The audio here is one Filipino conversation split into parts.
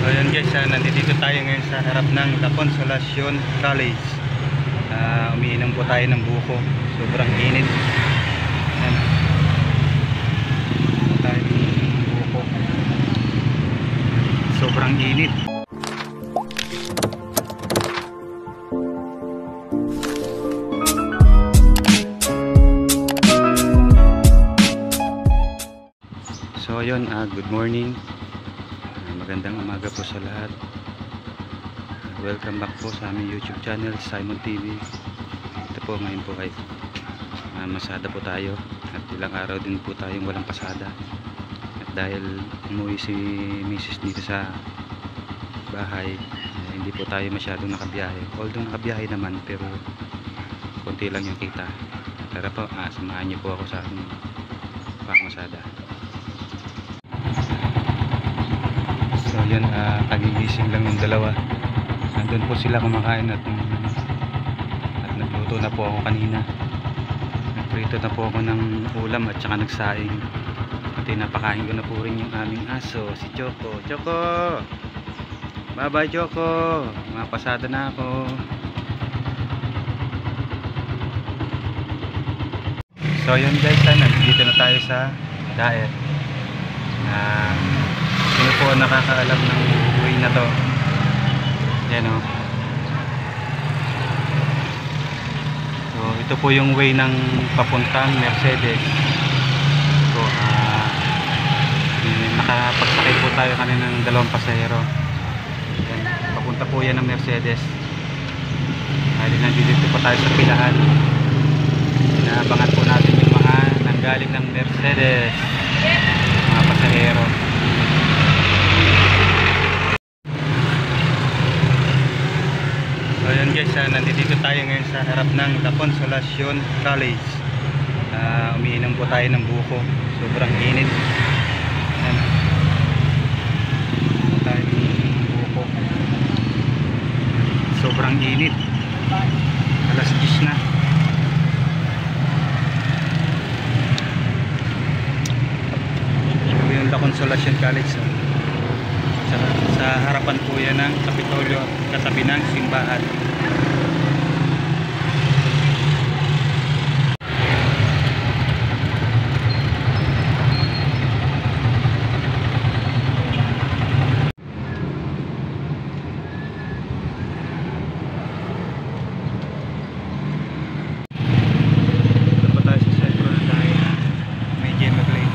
So yun guys, nandito tayo ngayon sa harap ng La Consolacion College. Umiinom po tayo ng buko. Sobrang init. Ayan. Tayo ng buko. Sobrang init. So yun, good morning. Magandang umaga po sa lahat. Welcome back po sa aming YouTube channel, Simon TV. Ito po, ngayon po ay masada po tayo. At ilang araw din po tayong walang pasada. At dahil umuwi si Mrs. dito sa bahay, hindi po tayo masyadong nakabiyahe. Although nakabiyahe naman, pero konti lang yung kita. Tara po, samahan niyo po ako sa aming pangmasada. So yun, kagigising lang yung dalawa. Nandun po sila kumakain at nagluto na po ako kanina. Nagprito na po ako ng ulam at saka nagsaing. At napakain ko na po rin yung aming aso, si Choco. Choco! Bye bye Choco! Mapasada na ako. So yun guys, nandito na tayo sa diet. Sino po nakakaalam ng way na to? Yan o. So ito po yung way ng papuntang Mercedes. So nakapagsakay po tayo kanina ng dalawang pasahero. Yan, papunta po yan ng Mercedes. Nandito po tayo sa pilahan. Inaabangan po natin yung mga nanggaling ng Mercedes, mga pasahero. So yun guys, nandito tayo ngayon sa harap ng La Consolacion College. Umiinom po tayo ng buko. Sobrang init. Ayan. Tayo ng buko. Sobrang init. Alas 10 na. Ito yung La Consolacion College. Sa harapan po yan ng Kapitolyo, katabi ng simbahan. Ito pa tayo sa sentro na tayo. May Gemma Play.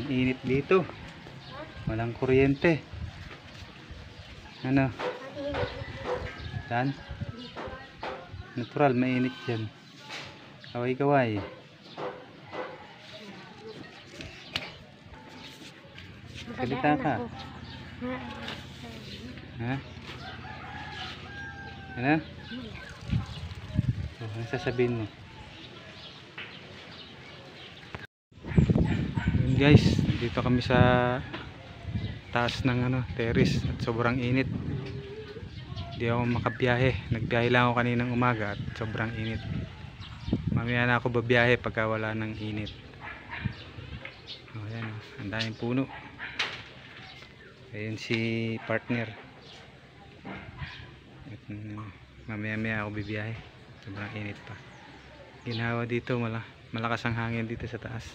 Init dito, walang kuryente. Ano? Dan? Natural, mainit yan. Kaway-kaway. Salita ka. Ha? Ano? Ano sasabihin mo? Guys, dito kami sa taas ng terrace at sobrang init. Hindi ako makabiyahe. Nagbiyahe lang ako kaninang umaga at sobrang init. Mamaya na ako babiyahe pagka wala ng init. Ayan, ang daming puno. Ayan si partner. At mamaya ako bibiyahe. Sobrang init pa. Ginawa dito, malakas ang hangin dito sa taas.